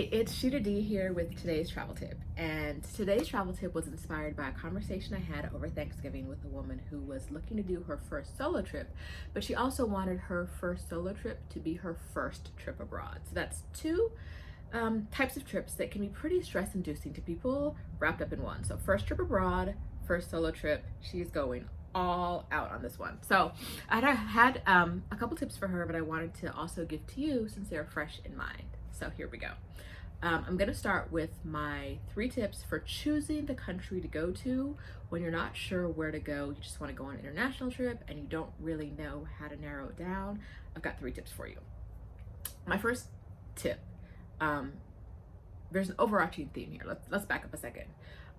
Hey, it's Sheeta D here with today's travel tip. And today's travel tip was inspired by a conversation I had over Thanksgiving with a woman who was looking to do her first solo trip, but she also wanted her first solo trip to be her first trip abroad. So that's two types of trips that can be pretty stress inducing to people wrapped up in one. So, first trip abroad, first solo trip, she's going all out on this one. So, I had a couple tips for her, but I wanted to also give to you since they're fresh in mind. So, here we go. I'm going to start with my 3 tips for choosing the country to go to when you're not sure where to go. You just want to go on an international trip and you don't really know how to narrow it down. I've got 3 tips for you. My first tip, there's an overarching theme here. Let's back up a second.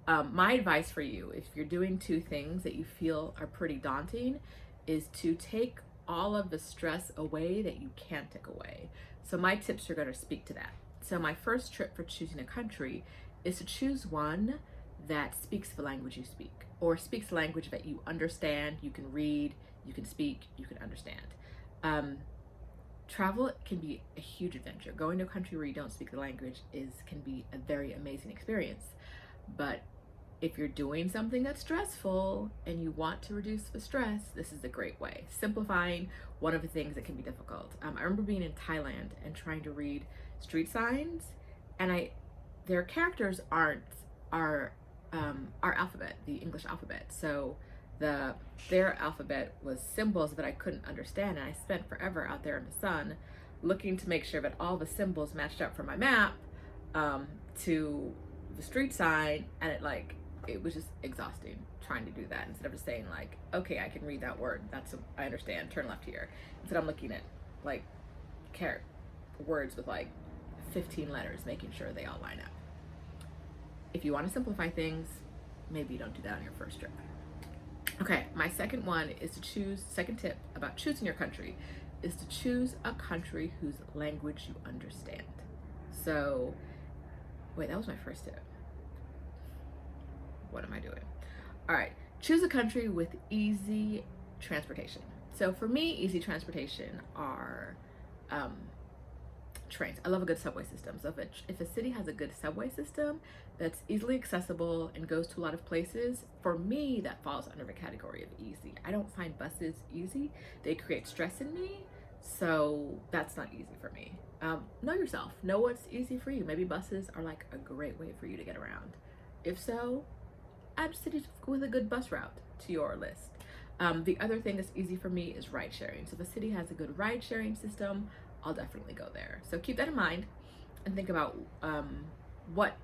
My advice for you, if you're doing 2 things that you feel are pretty daunting, is to take all of the stress away that you can't take away. So my tips are going to speak to that. So my first trip for choosing a country is to choose one that speaks the language you speak, or speaks the language that you understand, you can read, you can speak, you can understand. Travel can be a huge adventure. Going to a country where you don't speak the language can be a very amazing experience. But if you're doing something that's stressful and you want to reduce the stress, this is a great way. Simplifying one of the things that can be difficult. I remember being in Thailand and trying to read street signs, and their characters aren't our alphabet, the English alphabet. So their alphabet was symbols that I couldn't understand, and I spent forever out there in the sun looking to make sure that all the symbols matched up from my map to the street sign, and it was just exhausting trying to do that. Instead of just saying like, okay, I can read that word, I understand, turn left here. Instead I'm looking at like words with like 15 letters, making sure they all line up. If you want to simplify things, maybe you don't do that on your first trip. Okay, my second tip about choosing your country is to choose a country whose language you understand. So, wait, that was my first tip. What am I doing? All right, choose a country with easy transportation. So for me, easy transportation are trains. I love a good subway system. So if a city has a good subway system that's easily accessible and goes to a lot of places, for me, that falls under the category of easy. I don't find buses easy. They create stress in me. So that's not easy for me. Know yourself. Know what's easy for you. Maybe buses are like a great way for you to get around. If so, add cities with a good bus route to your list. The other thing that's easy for me is ride sharing. So if a city has a good ride sharing system, I'll definitely go there. So keep that in mind and think about what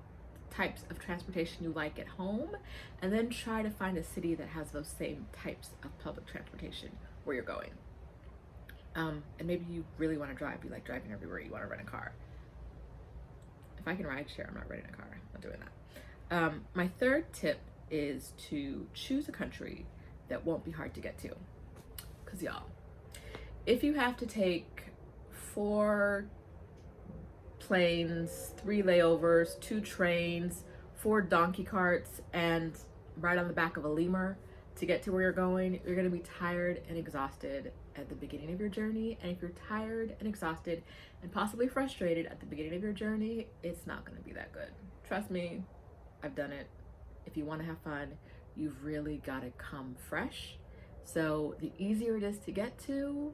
types of transportation you like at home, and then try to find a city that has those same types of public transportation where you're going. And maybe you really want to drive, you like driving everywhere, you want to rent a car. If I can ride share, I'm not renting a car, I'm not doing that. My third tip is to choose a country that won't be hard to get to. Because y'all, if you have to take 4 planes, 3 layovers, 2 trains, 4 donkey carts, and ride on the back of a lemur to get to where you're going to be tired and exhausted at the beginning of your journey. And if you're tired and exhausted and possibly frustrated at the beginning of your journey, it's not going to be that good. Trust me, I've done it. If you want to have fun, you've really got to come fresh. So the easier it is to get to,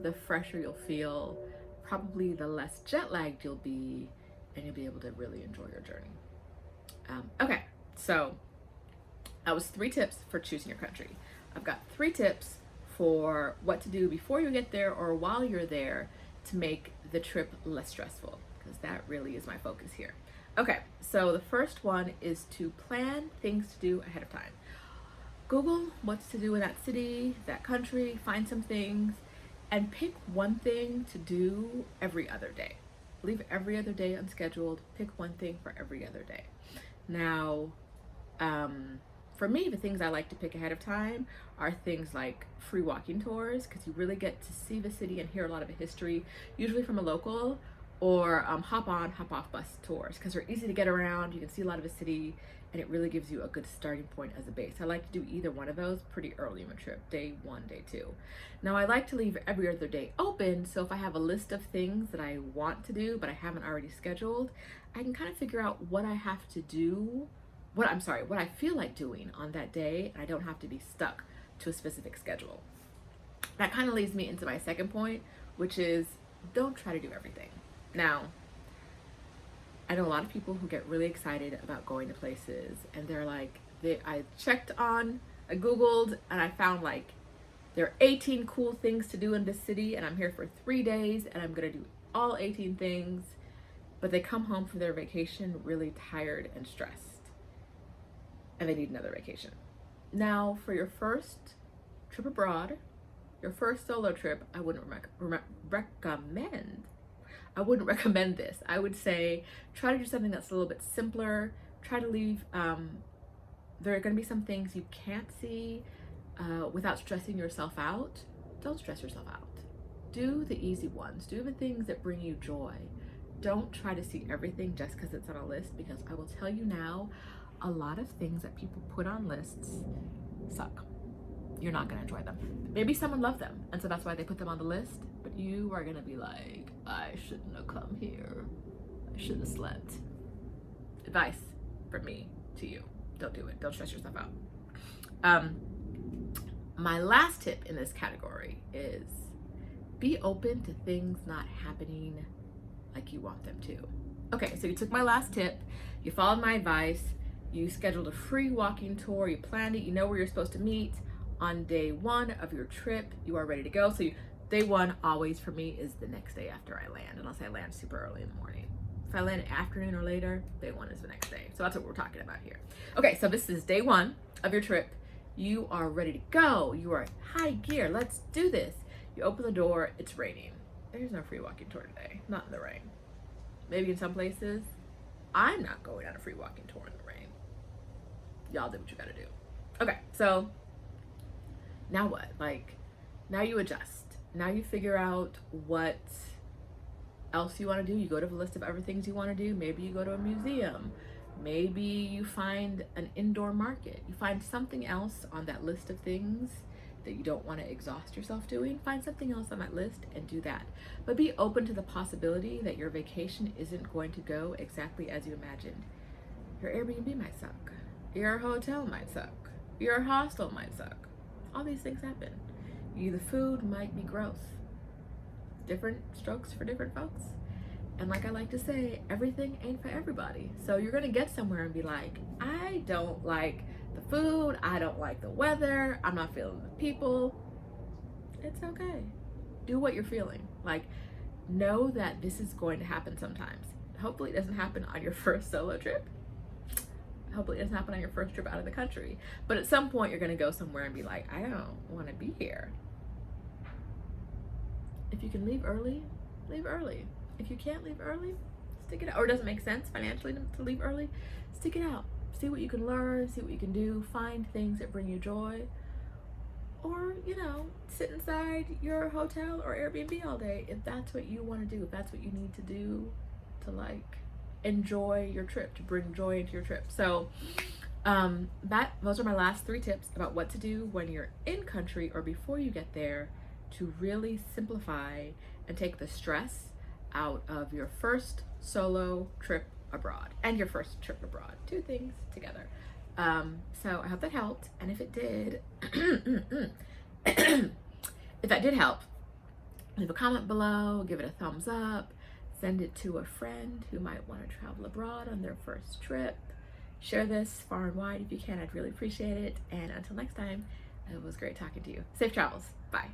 the fresher you'll feel, probably the less jet lagged you'll be, and you'll be able to really enjoy your journey. Okay, so that was 3 tips for choosing your country. I've got 3 tips for what to do before you get there or while you're there to make the trip less stressful, because that really is my focus here. Okay, so the first one is to plan things to do ahead of time. Google what's to do in that city, that country, find some things, and pick one thing to do every other day. Leave every other day unscheduled. Pick one thing for every other day. Now, for me, the things I like to pick ahead of time are things like free walking tours, because you really get to see the city and hear a lot of the history, usually from a local, or hop on, hop off bus tours, because they're easy to get around. You can see a lot of the city, and it really gives you a good starting point as a base. I like to do either one of those pretty early in my trip, day 1, day 2. Now I like to leave every other day open, so if I have a list of things that I want to do but I haven't already scheduled, I can kind of figure out what I have to do, what I feel like doing on that day, and I don't have to be stuck to a specific schedule. That kind of leads me into my second point, which is don't try to do everything. Now, I know a lot of people who get really excited about going to places, and they're like, I Googled, and I found like there are 18 cool things to do in this city, and I'm here for 3 days, and I'm gonna do all 18 things, but they come home from their vacation really tired and stressed, and they need another vacation. Now, for your first trip abroad, your first solo trip, I wouldn't recommend this. I would say try to do something that's a little bit simpler. Try to leave, there are going to be some things you can't see without stressing yourself out. Don't stress yourself out. Do the easy ones. Do the things that bring you joy. Don't try to see everything just because it's on a list, because I will tell you now, a lot of things that people put on lists suck. You're not gonna enjoy them. Maybe someone loved them, and so that's why they put them on the list, but you are gonna be like, I shouldn't have come here. I should have slept. Advice from me to you. Don't do it. Don't stress yourself out. My last tip in this category is be open to things not happening like you want them to. Okay, so you took my last tip, you followed my advice, you scheduled a free walking tour, you planned it, you know where you're supposed to meet. On day 1 of your trip, you are ready to go. So day 1 always for me is the next day after I land, unless I land super early in the morning. If I land afternoon or later, day 1 is the next day. So that's what we're talking about here. Okay, so this is day 1 of your trip. You are ready to go. You are high gear. Let's do this. You open the door, it's raining. There's no free walking tour today, not in the rain. Maybe in some places. I'm not going on a free walking tour in the rain. Y'all do what you gotta do. Okay, so now what? Like, now you adjust. Now you figure out what else you want to do. You go to the list of other things you want to do. Maybe you go to a museum. Maybe you find an indoor market. You find something else on that list of things that you don't want to exhaust yourself doing. Find something else on that list and do that. But be open to the possibility that your vacation isn't going to go exactly as you imagined. Your Airbnb might suck. Your hotel might suck. Your hostel might suck. All these things happen. The food might be gross. Different strokes for different folks. And like I like to say, everything ain't for everybody. So you're gonna get somewhere and be like, I don't like the food, I don't like the weather, I'm not feeling the people. It's okay. Do what you're feeling. Like, know that this is going to happen sometimes. Hopefully it doesn't happen on your first solo trip. Hopefully it doesn't happen on your first trip out of the country. But at some point you're gonna go somewhere and be like, I don't wanna be here. If you can leave early, leave early. If you can't leave early, stick it out. Or it doesn't make sense financially to leave early, stick it out. See what you can learn, see what you can do, find things that bring you joy. Or, sit inside your hotel or Airbnb all day if that's what you wanna do, if that's what you need to do to enjoy your trip, to bring joy into your trip. So those are my last 3 tips about what to do when you're in country or before you get there to really simplify and take the stress out of your first solo trip abroad and your first trip abroad. 2 things together. So I hope that helped, and if it did if that did help, leave a comment below, give it a thumbs up, send it to a friend who might want to travel abroad on their first trip. Share this far and wide if you can. I'd really appreciate it. And until next time, it was great talking to you. Safe travels. Bye.